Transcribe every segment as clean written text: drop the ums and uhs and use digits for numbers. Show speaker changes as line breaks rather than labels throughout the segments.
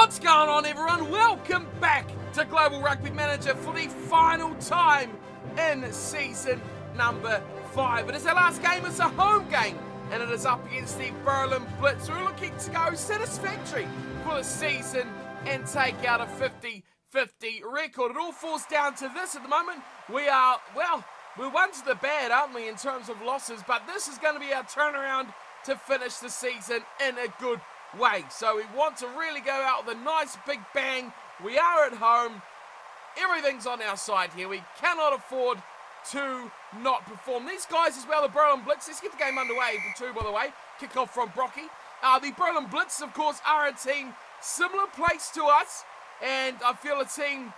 What's going on, everyone? Welcome back to Global Rugby Manager for the final time in season number 5. It is our last game, it's a home game, and it is up against the Berlin Blitz. We're looking to go satisfactory for the season and take out a 50-50 record. It all falls down to this at the moment. We are, well, we're one to the bad, aren't we, in terms of losses, but this is going to be our turnaround to finish the season in a good way. So we want to really go out with a nice big bang. We are at home. Everything's on our side here. We cannot afford to not perform. These guys as well, the Berlin Blitz. Let's get the game underway for 2, by the way. Kick off from Brocky. The Berlin Blitz, of course, are a team similar place to us. And I feel a team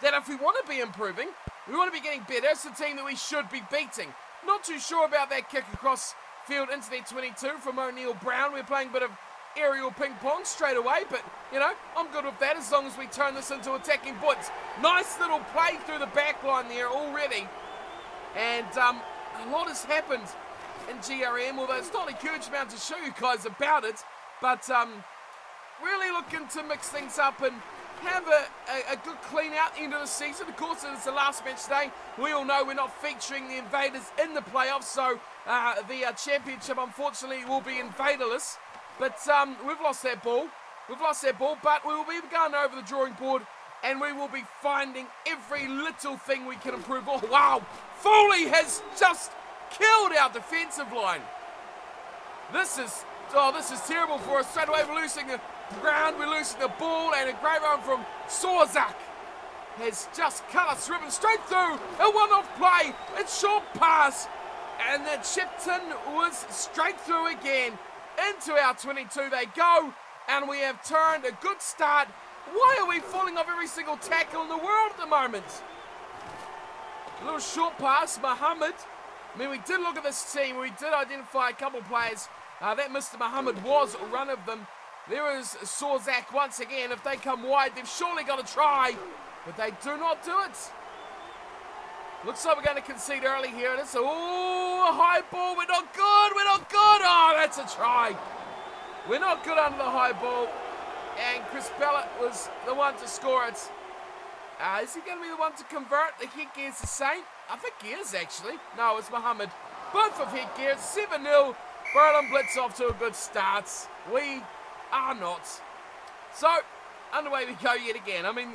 that if we want to be improving, we want to be getting better, it's a team that we should be beating. Not too sure about that kick across field into their 22 from O'Neill Brown. We're playing a bit of aerial ping pong straight away, but you know, I'm good with that as long as we turn this into attacking blitz. Nice little play through the back line there already, and a lot has happened in GRM, although it's not a huge amount to show you guys about it, but really looking to mix things up and have a good clean out end of the season. Of course, it's the last match today. We all know we're not featuring the Invaders in the playoffs, so the championship unfortunately will be invaderless. But we've lost that ball. But we will be going over the drawing board and we will be finding every little thing we can improve. Oh, wow. Foley has just killed our defensive line. This is terrible for us. Straight away, we're losing the ground, we're losing the ball, and a great run from Sorzak has just cut us ribbon straight through. A one-off play. It's short pass. And the Chipton was straight through again. Into our 22 they go, and we have turned a good start. Why are we falling off every single tackle in the world at the moment? A little short pass, Mohammed. I mean, we did look at this team. We did identify a couple of players. That Mr. Mohammed was one of them. There is Sorzak once again. If they come wide, they've surely got to try, but they do not do it. Looks like we're going to concede early here. It's a high ball. We're not good. We're not good. Oh, that's a try. We're not good under the high ball. And Chris Bellett was the one to score it. Is he going to be the one to convert? The headgear's the same. I think he is, actually. No, it's Mohammed. Both of headgears. 7-0. Berlin Blitz off to a good start. We are not. So, underway we go yet again. I mean,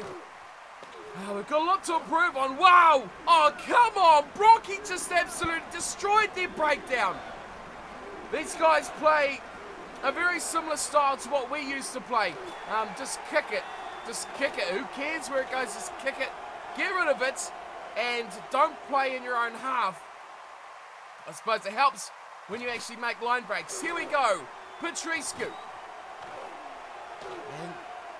we've got a lot to improve on. Wow! Oh, come on! Brocky just absolutely destroyed their breakdown. These guys play a very similar style to what we used to play. Just kick it. Just kick it. Who cares where it goes? Just kick it. Get rid of it. And don't play in your own half. I suppose it helps when you actually make line breaks. Here we go. Petrescu. And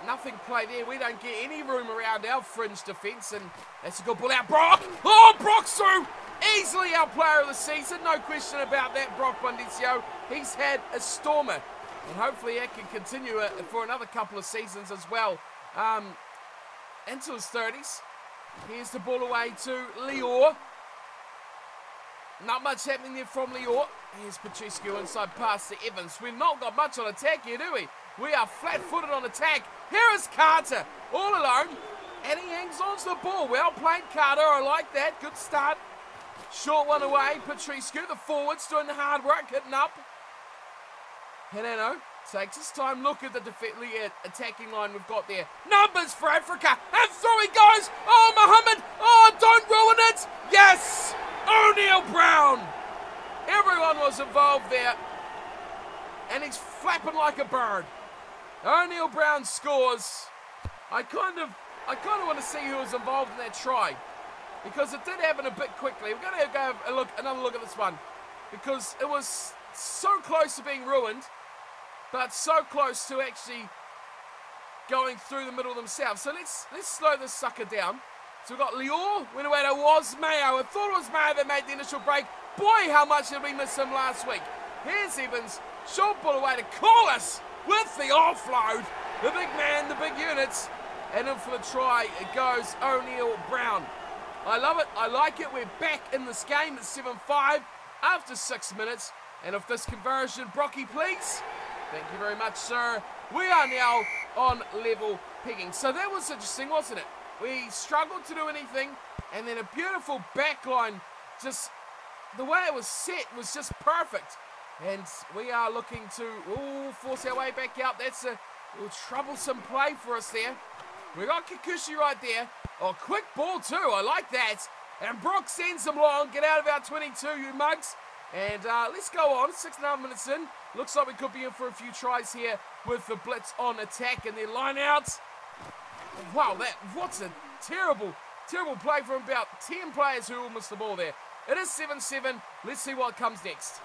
nothing play there. We don't get any room around our fringe defence, and that's a good ball out. Brock! Oh, Brock's through! Easily our player of the season. No question about that, Brock Bundesio. He's had a stormer, and hopefully that can continue for another couple of seasons as well. Into his 30s. Here's the ball away to Lior. Not much happening there from Lior. Here's Petrescu inside pass to Evans. We've not got much on attack here, do we? We are flat-footed on attack. Here is Carter, all alone, and he hangs on to the ball. Well played, Carter. I like that. Good start. Short one away. Petrescu, the forwards, doing the hard work, hitting up. Henano takes his time. Look at the attacking line we've got there. Numbers for Africa, and through he goes. Oh, Mohammed. Oh, don't ruin it. Yes. O'Neill Brown. Everyone was involved there, and he's flapping like a bird. O'Neill Brown scores. I kind of want to see who was involved in that try, because it did happen a bit quickly. We're going to go another look at this one, because it was so close to being ruined, but so close to actually going through the middle themselves. So let's slow this sucker down. So we've got Lior, went away, it was Mayo. I thought it was Mayo that made the initial break. Boy, how much did we miss him last week. Here's Evans, short ball away to Corliss with the offload. The big man, the big units. And in for the try, it goes O'Neill Brown. I love it, I like it. We're back in this game at 7-5 after 6 minutes. And if this conversion, Brocky, please. Thank you very much, sir. We are now on level pegging. So that was interesting, wasn't it? We struggled to do anything, and then a beautiful backline, just the way it was set was just perfect. And we are looking to force our way back out. That's a troublesome play for us there. We got Kikuchi right there. Oh, quick ball too. I like that. And Brock sends them long. Get out of our 22, you mugs. And let's go on. 6.5 minutes in. Looks like we could be in for a few tries here with the blitz on attack and their line out. Wow, what's a terrible play from about 10 players who will miss the ball there. It is 7-7. Let's see what comes next.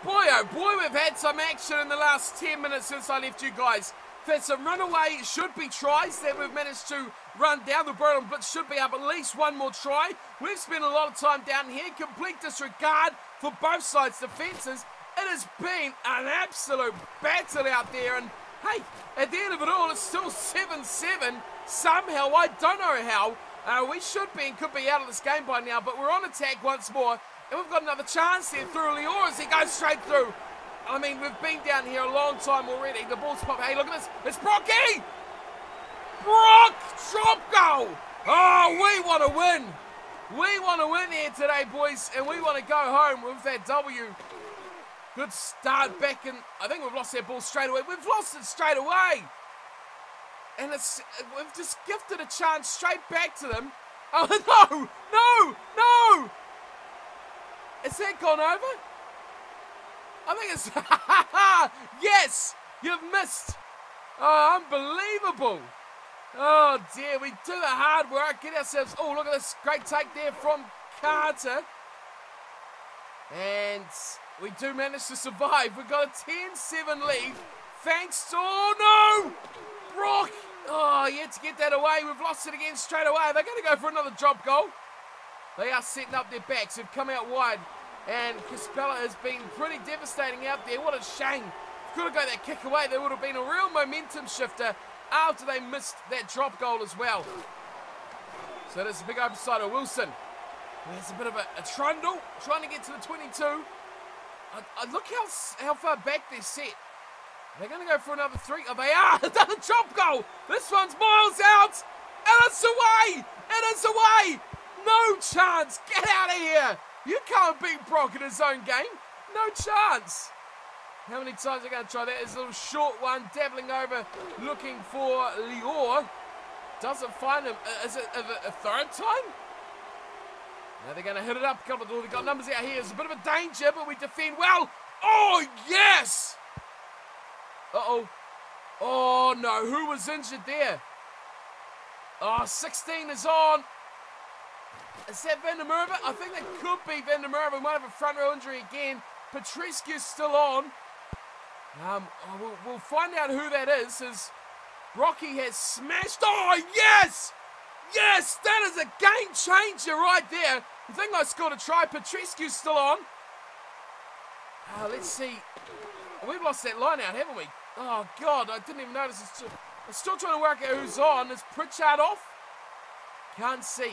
Boy, oh boy, we've had some action in the last 10 minutes since I left you guys. We've had some runaway should-be tries that we've managed to run down. The Broden blitz should be up at least one more try. We've spent a lot of time down here. Complete disregard for both sides' defences. It has been an absolute battle out there. And hey, at the end of it all, it's still 7-7. Somehow, I don't know how. We should be and could be out of this game by now. But we're on attack once more. And we've got another chance here through Lior as he goes straight through. I mean, we've been down here a long time already. The ball's popped. Hey, look at this. It's Brocky! Brock! Drop goal! Oh, we want to win. We want to win here today, boys. And we want to go home with that W. Good start back in. I think we've lost that ball straight away. We've lost it straight away. And we've just gifted a chance straight back to them. Oh, no! No! No! Is that gone over? I think it's... Yes! You've missed! Oh, unbelievable! Oh, dear. We do the hard work. Get ourselves... Oh, look at this. Great take there from Carter. And we do manage to survive. We've got a 10-7 lead. Thanks to... Oh, no! Brock! Oh, yet to get that away. We've lost it again straight away. They're going to go for another drop goal. They are setting up their backs. They've come out wide. And Caspella has been pretty devastating out there. What a shame. Could have got that kick away. There would have been a real momentum shifter after they missed that drop goal as well. So there's a big overside of Wilson. There's a bit of a trundle trying to get to the 22. Look how far back they're set. They're going to go for another three. Oh, they are. Another drop goal. This one's miles out. And it's away. And it's away. No chance. Get out of here. You can't beat Brock in his own game. No chance. How many times are they going to try that? There's a little short one, dabbling over, looking for Lior. Doesn't find him. Is it a third time? Now they're going to hit it up. They've got numbers out here. There's a bit of a danger, but we defend well. Oh, yes! Uh-oh. Oh, no. Who was injured there? Oh, 16 is on. Is that Van der Merwe? I think that could be Van der Merwe. We might have a front row injury again. Petrescu's still on. We'll find out who that is, as Brocky has smashed. Oh, yes! Yes! That is a game changer right there. I think I scored a try. Petrescu's still on. Let's see. We've lost that line out, haven't we? Oh, God, I didn't even notice. I'm still trying to work out who's on. Is Pritchard off? Can't see.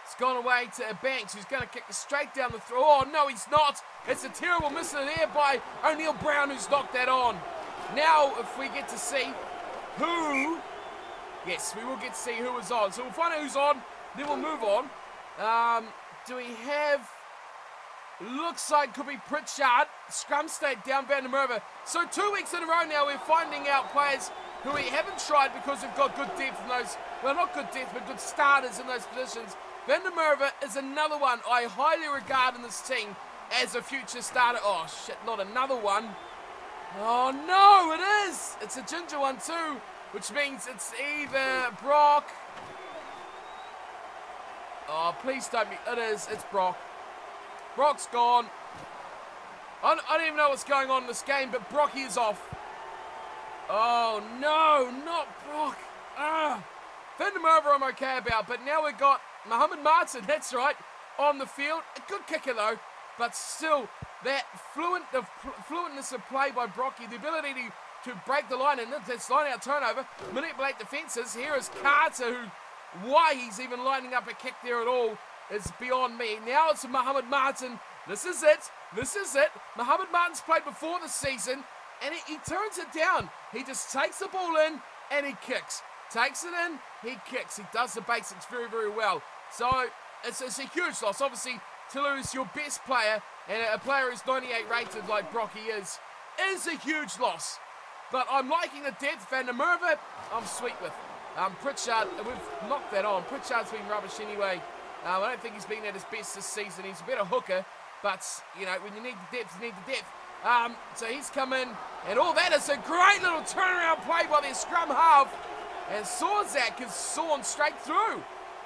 It's gone away to Banks, who's going to kick it straight down the throw. Oh, no, he's not. It's a terrible miss in there by O'Neill Brown, who's knocked that on. Now, if we get to see who... Yes, we will get to see who is on. So we'll find out who's on, then we'll move on. Do we have... Looks like could be Pritchard. Scrum stayed down, Van der Merwe. So 2 weeks in a row now, we're finding out players who we haven't tried because we've got good depth in those... Well, not good depth, but good starters in those positions. Van der Merwe is another one I highly regard in this team as a future starter. Oh, shit, not another one. Oh, no, it is. It's a ginger one, too, which means it's either Brock. Oh, please don't be. It is. It's Brock. Brock's gone. I don't even know what's going on in this game, but Brocky is off. Oh, no, not Brock. Van der Merwe I'm okay about, but now we've got Mohammed Martin, that's right, on the field. A good kicker, though, but still, that fluentness of play by Brocky, the ability to break the line, and that's line-out turnover, manipulate defences. Here is Carter, who, why he's even lining up a kick there at all is beyond me. Now it's Mohammed Martin. This is it. This is it. Mohammed Martin's played before this season. and he turns it down. He just takes the ball in and he kicks. Takes it in, he kicks. He does the basics very, very well. So it's a huge loss. Obviously, to lose your best player, and a player who's 98 rated like Brocky is a huge loss. But I'm liking the depth. Van der Merwe, I'm sweet with. Pritchard, we've knocked that on. Pritchard's been rubbish anyway. I don't think he's been at his best this season. He's a better hooker, but, you know, when you need the depth, you need the depth. So he's come in, and all that is a great little turnaround play by their scrum half. And Sawzak is sawn straight through.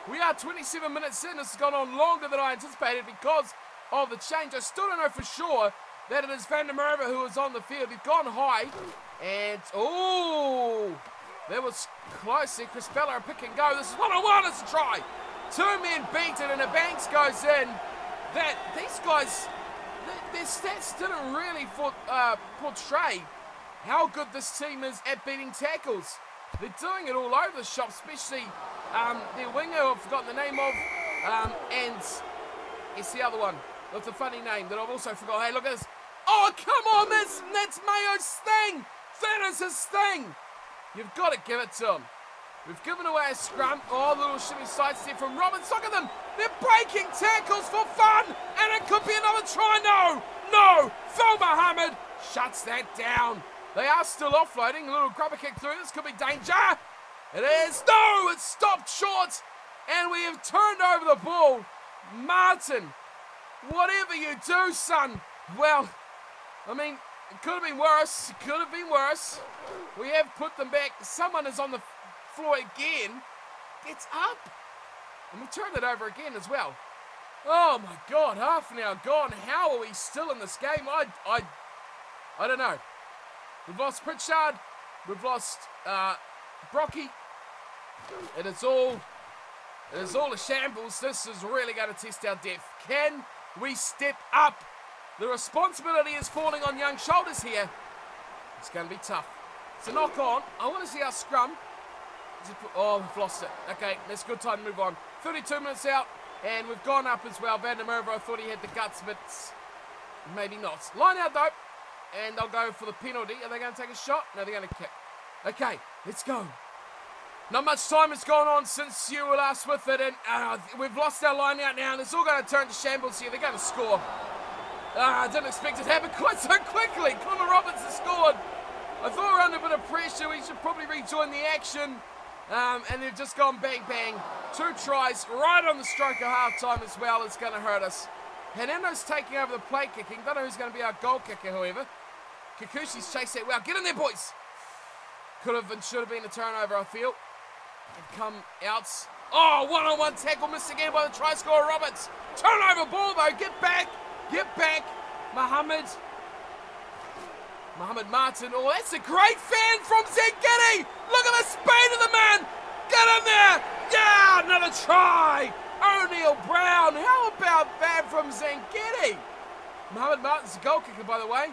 We are 27 minutes in. This has gone on longer than I anticipated because of the change. I still don't know for sure that it is Van der Merwe who is on the field. He's gone high. And, oh, that was close there. Chris Bella, a pick and go. This is one-on-one. It's a try. Two men beat it, and the Banks goes in. These guys, their stats didn't really portray how good this team is at beating tackles. They're doing it all over the shop, especially their winger, I've forgotten the name of, and it's the other one with the funny name that I've also forgotten. Hey, look at this. Oh, come on, that's Mayo's thing. That is his thing. You've got to give it to him. We've given away a scrum. Oh, little shimmy sidestep from Roberts. Look at them. They're breaking tackles for fun, and it could be another try. No. Phil Mohammed shuts that down. They are still offloading. A little grubber kick through. This could be danger. It is. No, it's stopped short. And we have turned over the ball. Martin, whatever you do, son. Well, I mean, it could have been worse. It could have been worse. We have put them back. Someone is on the floor again. Gets up. And we've turned it over again as well. Oh, my God. Half an hour gone. How are we still in this game? I don't know. We've lost Pritchard. We've lost Brocky. It is all a shambles. This is really going to test our depth. Can we step up? The responsibility is falling on young shoulders here. It's going to be tough. It's a knock on. I want to see our scrum. Oh, we've lost it. Okay, that's a good time to move on. 32 minutes out, and we've gone up as well. Van der Merwe, I thought he had the guts, but maybe not. Line out, though. And they'll go for the penalty. Are they going to take a shot? No, they're going to kick. Okay, let's go. Not much time has gone on since you were last with it, and we've lost our line out now, and it's all going to turn to shambles here. They're going to score. I didn't expect it to happen quite so quickly. Connor Roberts has scored. I thought we were under a bit of pressure. We should probably rejoin the action. And they've just gone bang, bang. 2 tries right on the stroke of half-time as well. It's going to hurt us. Hernando's taking over the play kicking. Don't know who's going to be our goal kicker, however. Kikushi's chased that well. Get in there, boys. Could have and should have been a turnover, I feel. And come out. Oh, one-on-one tackle missed again by the try scorer, Roberts. Turnover ball, though. Get back. Get back. Mohammed Martin. Oh, that's a great fan from Zangidi. Look at the speed of the man. Get in there. Yeah, another try. O'Neil Brown. How about that from Zangidi? Mohammed Martin's the goal kicker, by the way.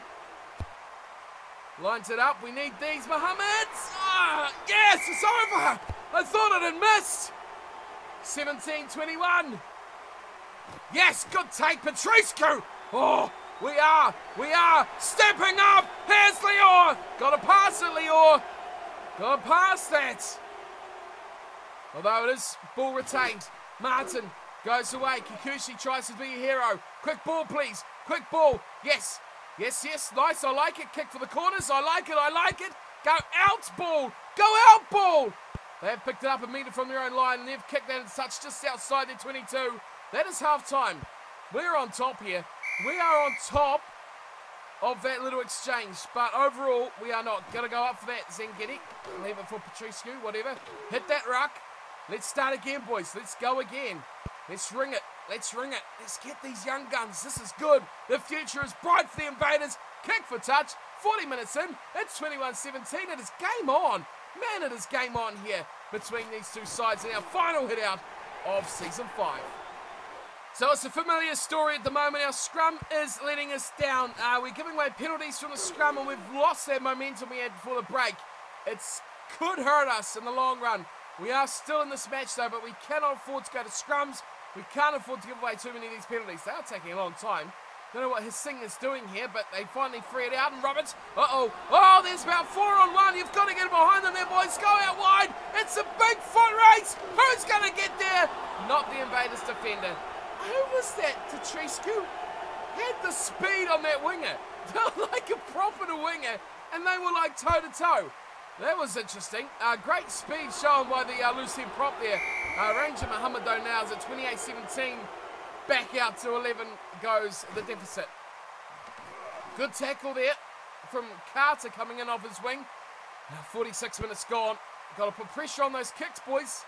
Lines it up. We need these. Mohammed. Yes, it's over. I thought it had missed. 17-21. Yes, good take, Petrescu. Oh, we are stepping up. Here's Lior. Got to pass it, Lior. Got to pass that. Although it is ball retained. Martin goes away. Kikuchi tries to be a hero. Quick ball, please. Quick ball. Yes. Yes, yes. Nice. I like it. Kick for the corners. I like it. I like it. Go out, ball. Go out, ball. They have picked it up a metre from their own line, and they've kicked that and touch just outside their 22. That is half-time. We're on top here. We are on top of that little exchange, but overall, we are not. Going to go up for that, Zangidi. Leave it for Petrescu, whatever. Hit that ruck. Let's start again, boys. Let's go again. Let's ring it. Let's ring it. Let's get these young guns. This is good. The future is bright for the Invaders. Kick for touch. 40 minutes in. It's 21-17. It is game on. Man, it is game on here between these two sides in our final hit out of Season 5. So it's a familiar story at the moment. Our scrum is letting us down. We're giving away penalties from the scrum, and we've lost that momentum we had before the break. It could hurt us in the long run. We are still in this match, though, but we cannot afford to go to scrums. We can't afford to give away too many of these penalties. They are taking a long time. Don't know what his singer's doing here, but they finally free it out. And Roberts, oh, there's about 4-on-1. You've got to get behind them there, boys. Go out wide. It's a big foot race. Who's going to get there? Not the Invaders defender. Who was that? Tatrescu had the speed on that winger. Like a proper winger. And they were like toe-to-toe. That was interesting. Great speed shown by the loose head prop there. Ranger Mohammedo now is at 28-17. Back out to 11 goes the deficit. Good tackle there from Carter coming in off his wing. 46 minutes gone. Got to put pressure on those kicks, boys.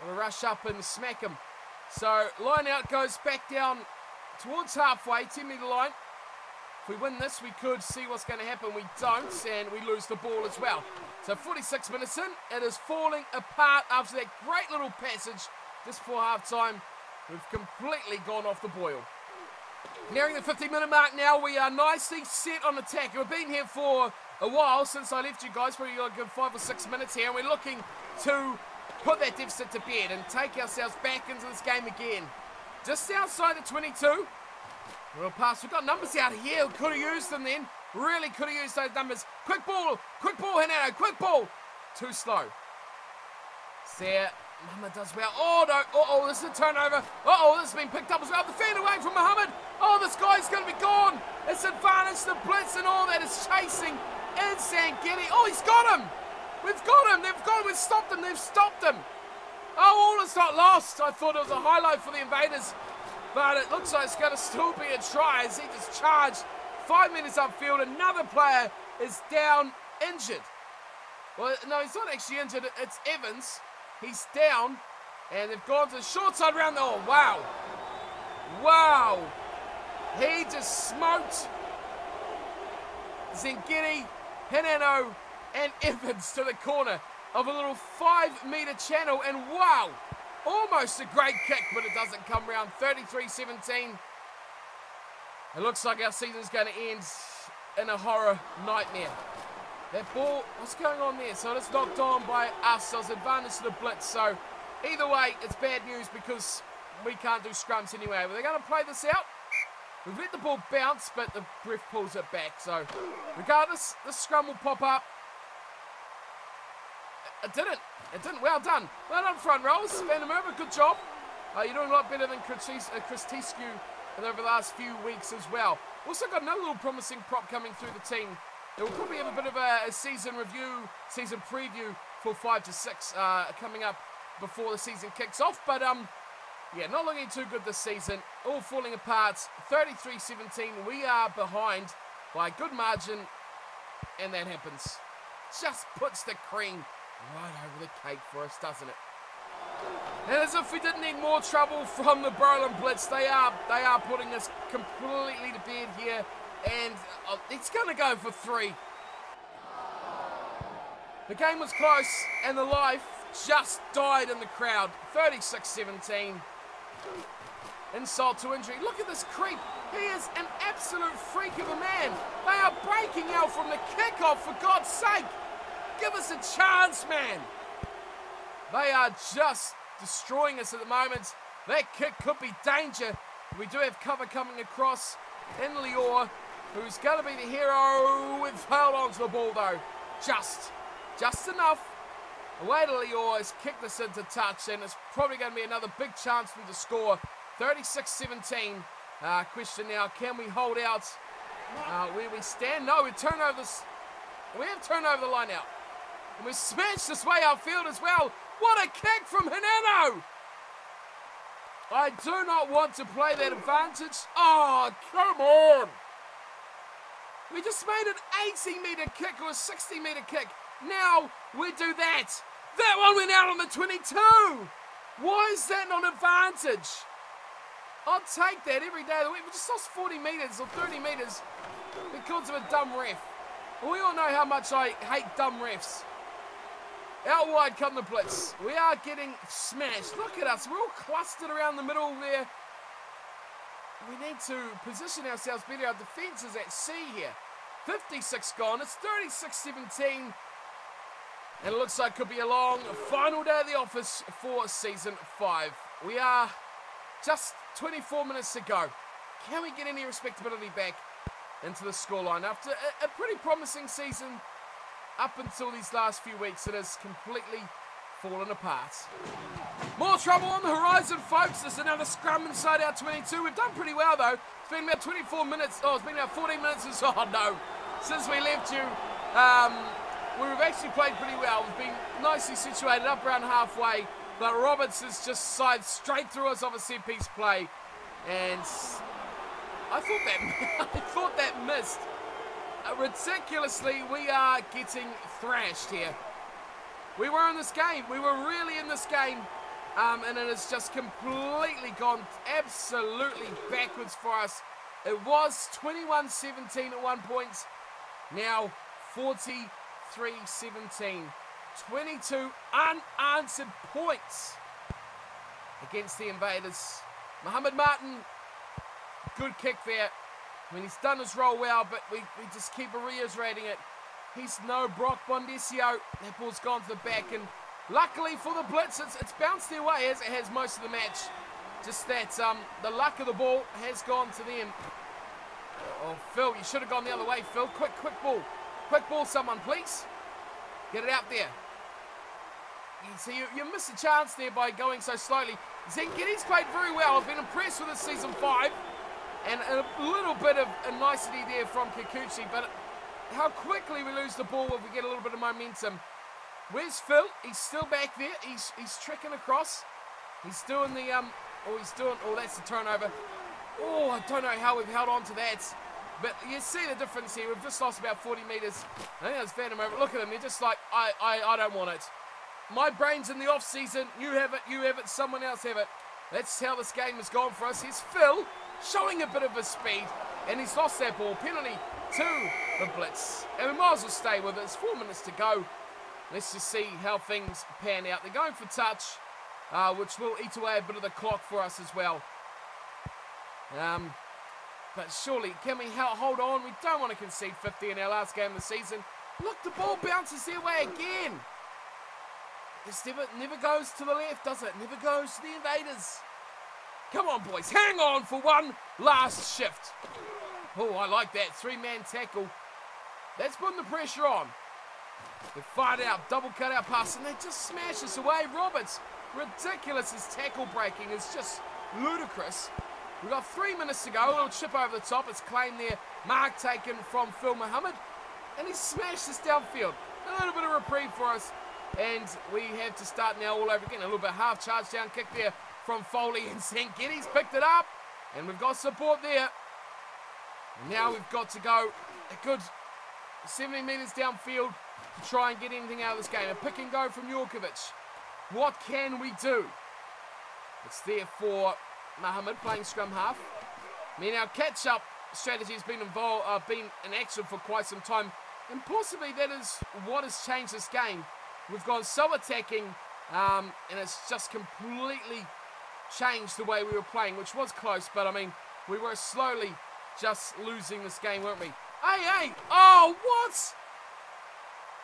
Got to rush up and smack them. So line out goes back down towards halfway, 10-metre line. If we win this, we could see what's going to happen. We don't, and we lose the ball as well. So 46 minutes in, it is falling apart after that great little passage just before half-time. We've completely gone off the boil. Nearing the 50-minute mark now, we are nicely set on attack. We've been here for a while since I left you guys, probably a good 5 or 6 minutes here, and we're looking to put that deficit to bed and take ourselves back into this game again. Just outside the 22. Real pass. We've got numbers out here. Could have used them then. Really could have used those numbers. Quick ball, Hernando, quick ball. Too slow. There. Mohamed does well. Oh, no. This is a turnover. This has been picked up as well. The fan away from Mohamed. Oh, this guy's going to be gone. It's advantage to blitz and all that is chasing in Sangini. Oh, he's got him. We've got him. We've stopped him. They've stopped him. Oh, all is not lost. I thought it was a highlight for the Invaders, but it looks like it's going to still be a try as he just charged 5 minutes upfield. Another player is down injured. Well, no, he's not actually injured. It's Evans. He's down, and they've gone to the short side round. Oh, wow. Wow. He just smoked Zengini, Hinano, and Evans to the corner of a little 5-metre channel, and wow. Almost a great kick, but it doesn't come round. 33-17. It looks like our season's going to end in a horror nightmare. That ball, what's going on there? So it's knocked on by us. So it's advantage to the blitz. So either way, it's bad news because we can't do scrums anyway. But they're going to play this out. We've let the ball bounce, but the ref pulls it back. So regardless, this scrum will pop up. It didn't. Well done. Well done, front rows. Van der Merwe, good job. You're doing a lot better than Chris Tiscu over the last few weeks as well. Also got another little promising prop coming through the team. We'll probably have a bit of a season review, season preview for 5 to 6 coming up before the season kicks off. But, yeah, not looking too good this season. All falling apart. 33-17. We are behind by a good margin. And that happens. Just puts the cream right over the cake for us, doesn't it? And as if we didn't need more trouble from the Berlin Blitz, they are putting us completely to bed here. And it's going to go for 3. The game was close, and the life just died in the crowd. 36-17. Insult to injury. Look at this creep. He is an absolute freak of a man. They are breaking out from the kickoff, for God's sake. Give us a chance, man. They are just destroying us at the moment. That kick could be danger. We do have cover coming across in Lior, who's going to be the hero. We've held on to the ball, though. Just enough. Away to Lior has kicked this into touch, and it's probably going to be another big chance for them to score. 36-17. Question now, can we hold out where we stand? No, we have turned over the line out. And we smashed this way outfield as well. What a kick from Hinano! I do not want to play that advantage. Oh, come on! We just made an 80-metre kick or a 60-metre kick. Now we do that. That one went out on the 22. Why is that not an advantage? I'll take that every day of the week. We just lost 40 metres or 30 metres because of a dumb ref. We all know how much I hate dumb refs. Out wide come the blitz. We are getting smashed. Look at us. We're all clustered around the middle there. We need to position ourselves better. Our defence is at sea here. 56 gone. It's 36-17. And it looks like it could be a long final day at the office for Season 5. We are just 24 minutes to go. can we get any respectability back into the scoreline? After a pretty promising season up until these last few weeks, it has completely fallen apart. More trouble on the horizon, folks. There's another scrum inside our 22. We've done pretty well, though. It's been about 24 minutes. Oh, it's been about 14 minutes or so. Oh, no. Since we left you, we've actually played pretty well. We've been nicely situated up around halfway, but Roberts has just sided straight through us off a set-piece play, and I thought that missed. Ridiculously, we are getting thrashed here. We were in this game. We were really in this game, and it has just completely gone absolutely backwards for us. It was 21-17 at one point. Now 43-17. 22 unanswered points against the Invaders. Mohammed Martin, good kick there. I mean, he's done his role well, but we just keep reiterating it. He's no Brock Bondesio. That ball's gone to the back, and luckily for the Blitz, it's bounced their way as it has most of the match. Just that the luck of the ball has gone to them. Oh, Phil, you should have gone the other way, Phil. Quick ball. Quick ball, someone, please. Get it out there. So you miss a chance there by going so slowly. Zengedi's played very well. I've been impressed with his season 5. And a little bit of a nicety there from Kikuchi, but how quickly we lose the ball if we get a little bit of momentum. Where's Phil? He's still back there. He's trekking across. He's doing the oh, that's the turnover. Oh, I don't know how we've held on to that. But you see the difference here. We've just lost about 40 metres. I think that's Phantom over. Look at them. They're just like, I don't want it. My brain's in the off season. You have it, someone else have it. That's how this game has gone for us. Here's Phil, showing a bit of his speed, and he's lost that ball. Penalty to the Blitz. And we might as well stay with it. It's 4 minutes to go. Let's just see how things pan out. They're going for touch, which will eat away a bit of the clock for us as well. But surely, can we hold on? We don't want to concede 50 in our last game of the season. Look, the ball bounces their way again. This never goes to the left, does it? Never goes to the Invaders. Come on, boys. Hang on for one last shift. Oh, I like that. 3-man tackle. That's putting the pressure on. They fired out, double cut-out pass, and they just smash us away. Roberts, ridiculous. His tackle breaking is just ludicrous. We've got 3 minutes to go. A little chip over the top. It's claimed there. Mark taken from Phil Muhammad. And he smashed us downfield. A little bit of reprieve for us. And we have to start now all over again. A little bit half charge down kick there from Foley, and Zengedi's picked it up. And we've got support there. And now we've got to go a good 70 metres downfield to try and get anything out of this game. A pick and go from Jurkovic. What can we do? It's there for Muhammad playing scrum half. I mean, our catch-up strategy has been in action for quite some time. And possibly that is what has changed this game. We've gone so attacking, and it's just completely changed the way we were playing, which was close, but I mean, we were slowly just losing this game, weren't we? Hey! Oh, what?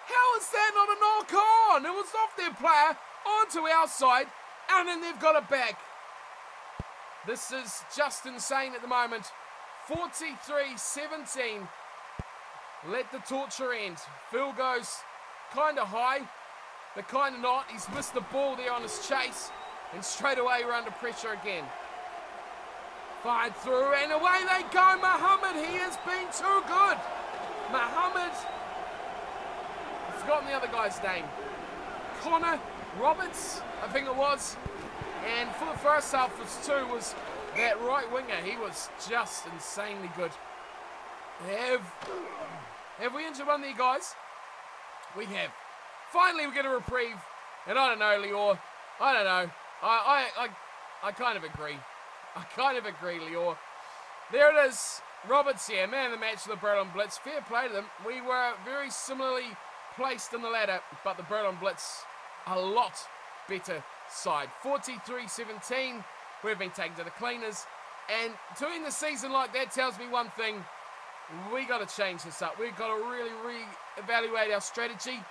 How is that not a knock-on? It was off their player, onto our side, and then they've got it back. This is just insane at the moment. 43-17. Let the torture end. Phil goes kind of high, but kind of not. He's missed the ball there on his chase, and straight away we're under pressure again. Fired through, and away they go. Muhammad, he has been too good. Muhammad, I've forgotten the other guy's name. Connor Roberts, I think it was. And for the first half, was that right winger. He was just insanely good. Have we injured one of you guys? We have. Finally, we get a reprieve. And I don't know, Lior. I don't know. I kind of agree. Lior. There it is. Roberts here, man of the match for the Berlin Blitz. Fair play to them. We were very similarly placed in the ladder, but the Berlin Blitz a lot better side. 43-17. We've been taken to the cleaners. And to end the season like that tells me one thing. We got to change this up. We've got to really re-evaluate our strategy.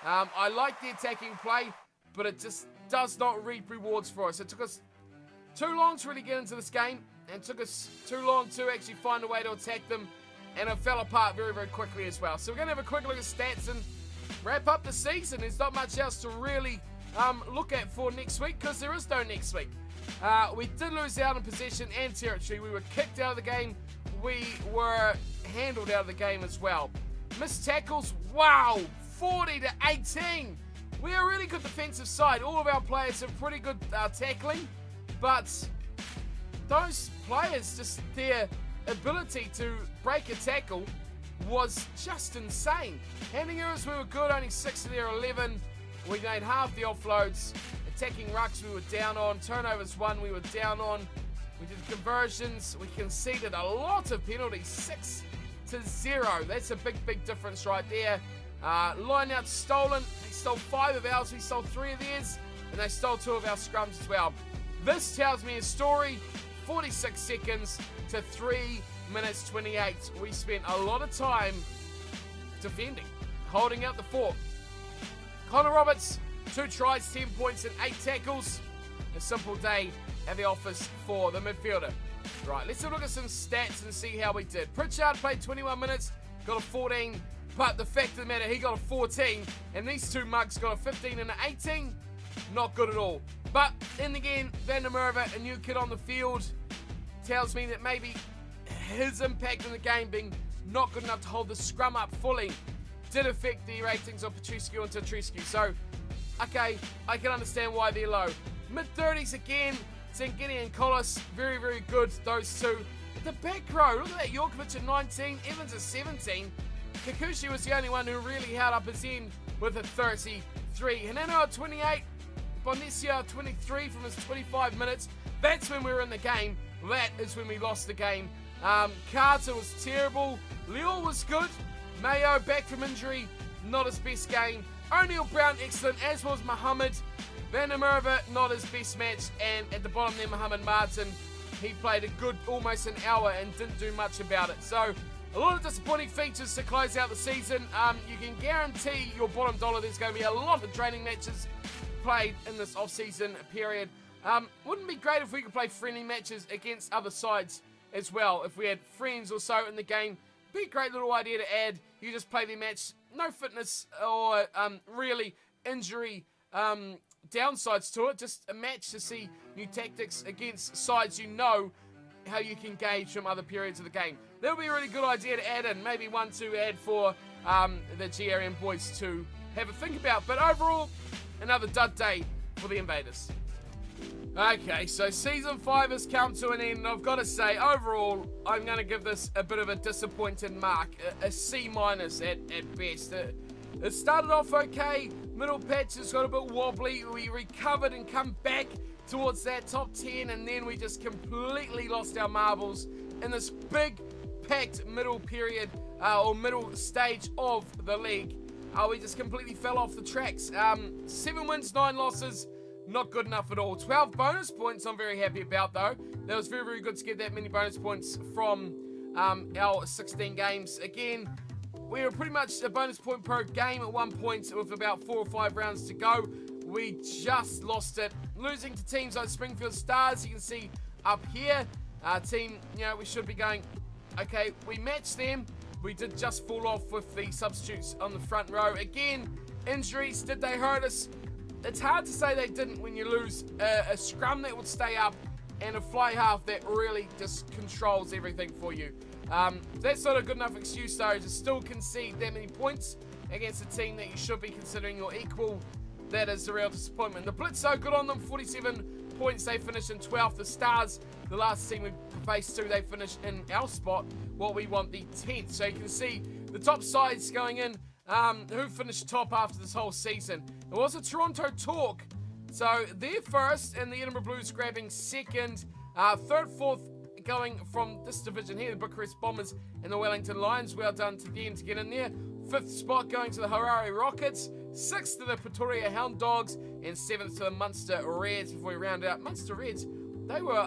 I like the attacking play, but it just does not reap rewards for us. It took us too long to really get into this game, and took us too long to actually find a way to attack them, and it fell apart very, very quickly as well. So we're going to have a quick look at stats and wrap up the season. There's not much else to really look at for next week, because there is no next week. We did lose out in possession and territory. We were kicked out of the game. We were handled out of the game as well. Missed tackles, wow, 40-18. We are a really good defensive side. All of our players have pretty good tackling, but those players, just their ability to break a tackle was just insane. Handling errors, we were good, only 6 of their 11. We made half the offloads. Attacking rucks, we were down on. Turnovers 1, we were down on. We did conversions. We conceded a lot of penalties, 6-0. That's a big, big difference right there. Line out stolen. They stole 5 of ours. We stole 3 of theirs. And they stole 2 of our scrums as well. This tells me a story. 46 seconds to 3 minutes 28. We spent a lot of time defending, holding out the fort. Connor Roberts, 2 tries, 10 points and 8 tackles. A simple day at the office for the midfielder. Right, let's have a look at some stats and see how we did. Pritchard played 21 minutes, got a 14, but the fact of the matter, he got a 14, and these 2 mugs got a 15 and an 18. Not good at all. But then again, Van der Merwe, a new kid on the field, tells me that maybe his impact in the game being not good enough to hold the scrum up fully did affect the ratings of Petruski and Tatriscu. So, okay, I can understand why they're low. Mid-30s again, Zengini and Collis, very, very good, those 2. The back row, look at that, Yorkovich at 19, Evans at 17. Kikuchi was the only one who really held up his end with a 33. Hineno at 28, Bonesio at 23 from his 25 minutes. That's when we were in the game. That is when we lost the game. Carter was terrible. Leo was good. Mayo back from injury, not his best game. O'Neill Brown excellent, as was Muhammad. Van der Merwe not his best match, and at the bottom there Muhammad Martin, he played a good almost an hour and didn't do much about it. So a lot of disappointing features to close out the season. You can guarantee your bottom dollar there's going to be a lot of training matches played in this off-season period. Wouldn't it be great if we could play friendly matches against other sides as well? If we had friends or so in the game, be a great little idea to add. You just play the match, no fitness or really injury downsides to it. Just a match to see new tactics against sides you know how you can gauge from other periods of the game. That would be a really good idea to add in. Maybe one to add for the GRM boys to have a think about. But overall, another dud day for the Invaders. Okay, so Season 5 has come to an end, and I've got to say, overall, I'm going to give this a bit of a disappointed mark, a C- at best. It started off okay, middle patches got a bit wobbly, we recovered and come back towards that top 10, and then we just completely lost our marbles in this big, packed middle period, or middle stage of the league. We just completely fell off the tracks. 7 wins, 9 losses. Not good enough at all. 12 bonus points I'm very happy about, though. That was very, very good to get that many bonus points from our 16 games. Again, we were pretty much a bonus point per game at one point with about 4 or 5 rounds to go. We just lost it. Losing to teams like Springfield Stars, you can see up here. Team, you know, we should be going, okay, we matched them. We did just fall off with the substitutes on the front row. Again, injuries, did they hurt us? It's hard to say they didn't when you lose a scrum that would stay up and a fly half that really just controls everything for you. That's not a good enough excuse, though, to still concede that many points against a team that you should be considering your equal. That is the real disappointment. The Blitz, so good on them, 47 points. They finished in 12th. The Stars, the last team we faced through, they finished in our spot, what we want, the 10th. So you can see the top sides going in. Who finished top after this whole season? It was a Toronto Talk. So they're first, and the Edinburgh Blues grabbing second. Third, fourth going from this division here, the Bucharest Bombers and the Wellington Lions. Well done to them to get in there. 5th spot going to the Harare Rockets. 6th to the Pretoria Hound Dogs. And 7th to the Munster Reds before we round out. Munster Reds, they were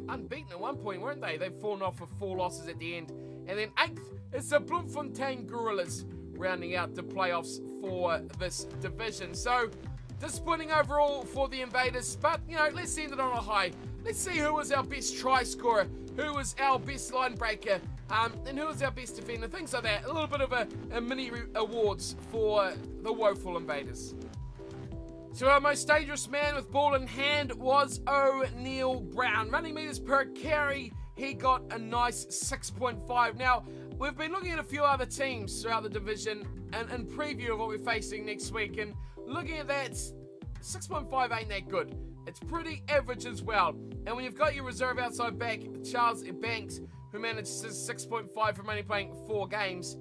unbeaten at one point, weren't they? They've fallen off with 4 losses at the end. And then 8th is the Bloemfontein Gorillas, rounding out the playoffs for this division. So, disappointing overall for the Invaders, but, you know, let's end it on a high. let's see who was our best try scorer, who was our best line breaker, and who was our best defender, things like that. A little bit of a mini awards for the woeful invaders. So our most dangerous man with ball in hand was O'Neill Brown. Running meters per carry, he got a nice 6.5. Now, we've been looking at a few other teams throughout the division and in preview of what we're facing next week, and looking at that, 6.5 ain't that good. It's pretty average as well. And when you've got your reserve outside back, Charles Banks, who manages 6.5 from only playing 4 games,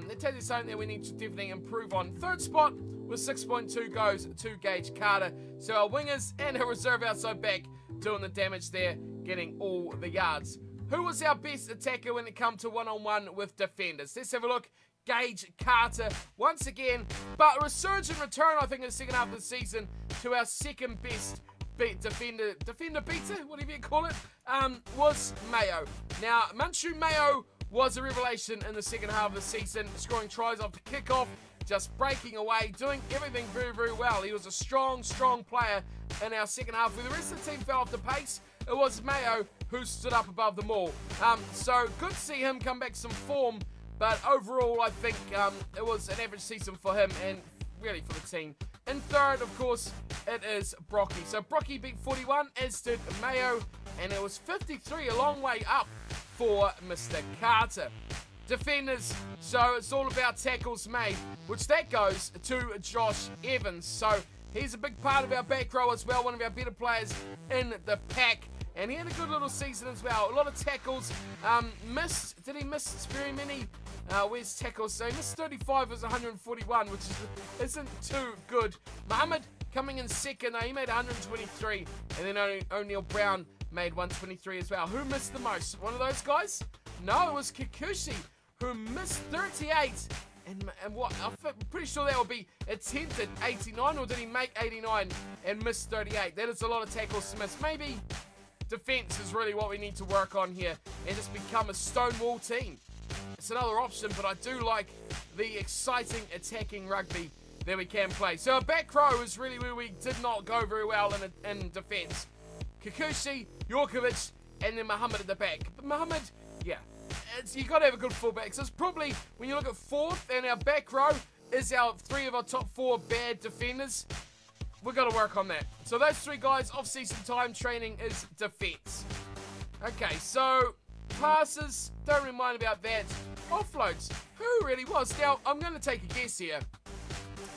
it tells you something that we need to definitely improve on. Third spot with 6.2 goes to Gage Carter. So our wingers and our reserve outside back doing the damage there, getting all the yards. Who was our best attacker when it comes to one-on-one with defenders? Let's have a look. Gage Carter once again, but a resurgent return, I think, in the second half of the season to our second best defender beater, whatever you call it, was Mayo. Now, Munchu Mayo was a revelation in the second half of the season, scoring tries off the kickoff, just breaking away, doing everything very, very well. He was a strong player in our second half. Where the rest of the team fell off the pace, it was Mayo who stood up above them all. So good to see him come back some form, but overall I think it was an average season for him and really for the team. In third, of course, it is Brocky. So Brocky beat 41, as did Mayo, and it was 53, a long way up for Mr. Carter. Defenders, so it's all about tackles made, which that goes to Josh Evans. So he's a big part of our back row as well, one of our better players in the pack. And he had a good little season as well. A lot of tackles. Did he miss very many? Where's tackles? So he missed 35 as 141, which isn't too good. Muhammad coming in second. He made 123. And then O'Neill Brown made 123 as well. Who missed the most? One of those guys? No, it was Kikuchi, who missed 38. And what? I'm pretty sure that would be attempted 89, or did he make 89 and miss 38? That is a lot of tackles to miss. Maybe defense is really what we need to work on here and just become a stonewall team. It's another option, but I do like the exciting attacking rugby that we can play. So our back row is really where we did not go very well in defense. Kikuchi, Yorkovic, and then Muhammad at the back. But Muhammad, yeah, you got to have a good fullback. So it's probably, when you look at fourth and our back row is our 3 of our top 4 bad defenders, we've got to work on that. So those 3 guys, off-season time training is defense. Okay, so passes, don't really mind about that. Offloads, who really was? Now, I'm going to take a guess here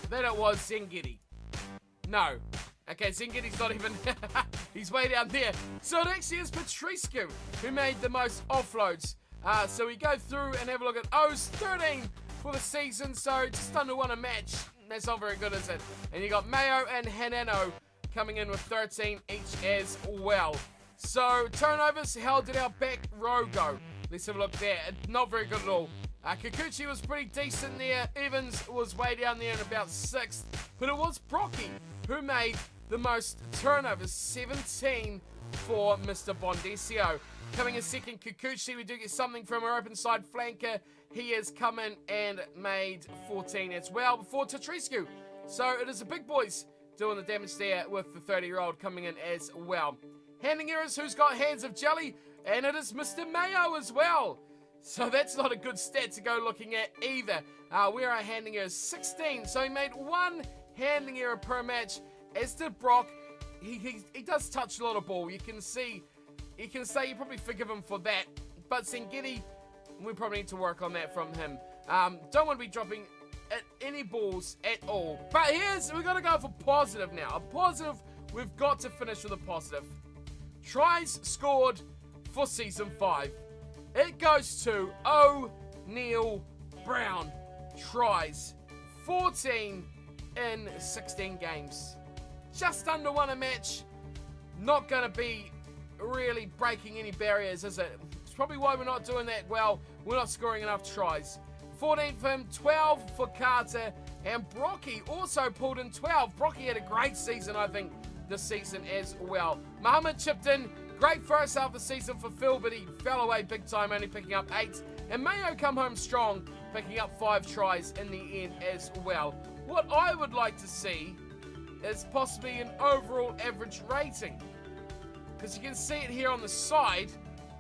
that it was Zengidi. No. Okay, Zengedi's not even, he's way down there. So it actually is Patriscu who made the most offloads. So we go through and have a look at O's 13 for the season, so just under 1 a match. That's not very good, is it? And you got Mayo and Hanano coming in with 13 each as well. So turnovers, how did our back row go? Let's have a look there. Not very good at all. Kikuchi was pretty decent there. Evans was way down there in about 6th. But it was Brocky who made the most turnovers, 17 for Mr. Bondesio. Coming in second, Kikuchi, we do get something from our open side flanker. He has come in and made 14 as well before Tatriscu. So it is the big boys doing the damage there with the 30-year-old coming in as well. Handing errors, who's got hands of jelly? And it is Mr. Mayo as well. So that's not a good stat to go looking at either. Where are handing errors? 16. So he made 1 handing error per match. As did Brock. He does touch a lot of ball. You can say you probably forgive him for that. But Zengidi, we probably need to work on that from him. Don't want to be dropping at any balls at all. But we've got to go for positive now. A positive, we've got to finish with a positive. Tries scored for Season 5. It goes to O'Neill Brown. Tries 14 in 16 games. Just under 1 a match. Not going to be really breaking any barriers, is it? It's probably why we're not doing that well. We're not scoring enough tries. 14 for him, 12 for Carter, and Brocky also pulled in 12. Brocky had a great season, I think, this season as well. Muhammad chipped in. Great first half of the season for Phil, but he fell away big time, only picking up 8. And Mayo come home strong, picking up 5 tries in the end as well. What I would like to see is possibly an overall average rating. because you can see it here on the side.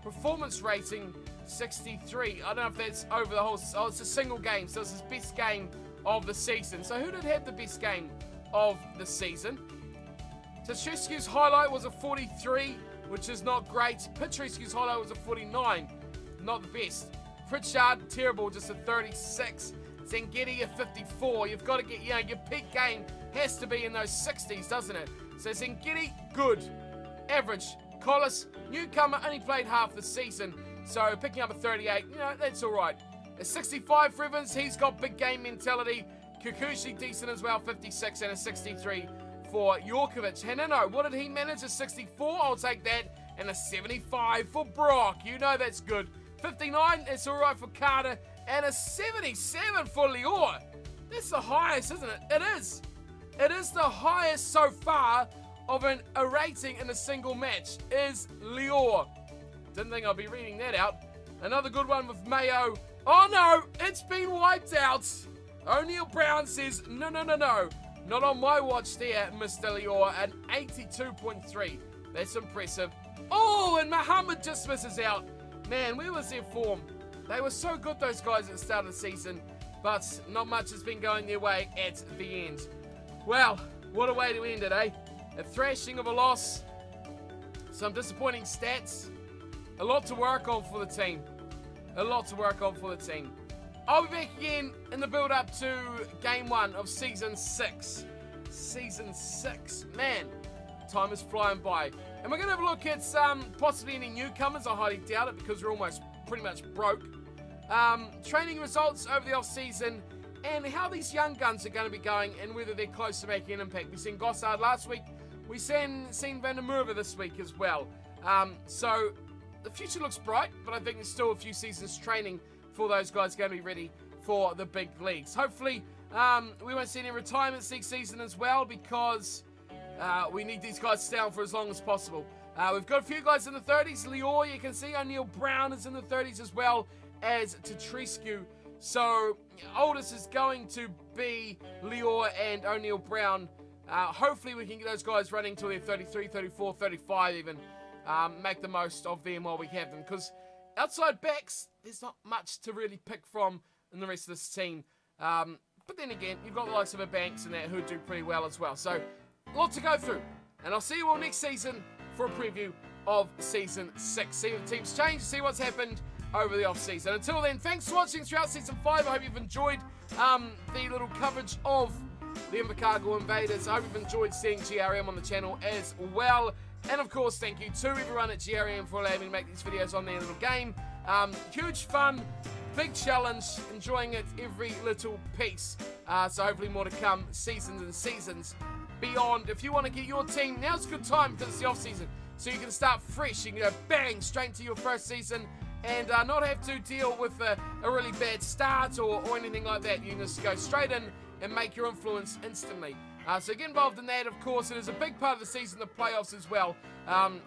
Performance rating 63. I don't know if that's over the whole... Oh, it's a single game, so it's his best game of the season. So who did have the best game of the season? Tashescu's highlight was a 43, which is not great. Petrescu's highlight was a 49, not the best. Pritchard, terrible, just a 36. Zengedi, a 54. You've got to get, your peak game has to be in those 60s, doesn't it? So Zengedi, good. Average. Collis, newcomer, only played half the season, so picking up a 38, that's all right. A 65 for Evans, he's got big game mentality. Kukushi, decent as well, 56, and a 63 for Jorkovic. Hanino, what did he manage? A 64, I'll take that, and a 75 for Brock. That's good. 59, that's all right for Carter, and a 77 for Lior. That's the highest, isn't it? It is. It is the highest so far of a rating in a single match, is Lior. Didn't think I'd be reading that out. Another good one with Mayo. Oh no, it's been wiped out. O'Neill Brown says, no. Not on my watch there, Mr. Lior, an 82.3. That's impressive. Oh, and Muhammad just misses out. Man, where was their form? They were so good, those guys, at the start of the season, but not much has been going their way at the end. Well, what a way to end it, eh? A thrashing of a loss. Some disappointing stats. A lot to work on for the team. I'll be back again in the build-up to Game 1 of Season 6. Season 6. Man, time is flying by. And we're going to have a look at possibly any newcomers. I highly doubt it because we're almost pretty much broke. Training results over the off-season and how these young guns are going to be going and whether they're close to making an impact. We've seen Gossard last week. We've seen Van der Merwe this week as well. So the future looks bright, but I think there's still a few seasons training for those guys going to be ready for the big leagues. Hopefully, we won't see any retirements next season as well because we need these guys to stay on for as long as possible. We've got a few guys in the 30s. Lior, you can see O'Neill Brown is in the 30s as well as Tatrescu. So oldest is going to be Lior and O'Neill Brown. Hopefully we can get those guys running till they're 33, 34, 35 even. Make the most of them while we have them. Because outside backs, there's not much to really pick from in the rest of this team. But then again, you've got the likes of a Banks and that who do pretty well as well. So, a lot to go through. And I'll see you all next season for a preview of Season 6. See if the team's changed, see what's happened over the off-season. Until then, thanks for watching throughout Season 5. I hope you've enjoyed the little coverage of the Invercargill Invaders. I hope you've enjoyed seeing GRM on the channel as well. And of course, thank you to everyone at GRM for allowing me to make these videos on their little game. Huge fun, big challenge, enjoying it every little piece. So hopefully more to come, seasons and seasons beyond. If you want to get your team, now's a good time because it's the off-season. So you can start fresh, you can go bang, straight to your first season and not have to deal with a really bad start or anything like that. You can just go straight in and make your influence instantly. So get involved in that, of course. It is a big part of the season, the playoffs as well.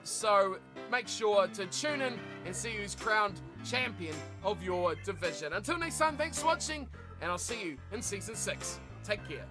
So make sure to tune in and see who's crowned champion of your division. Until next time, thanks for watching, and I'll see you in Season 6. Take care.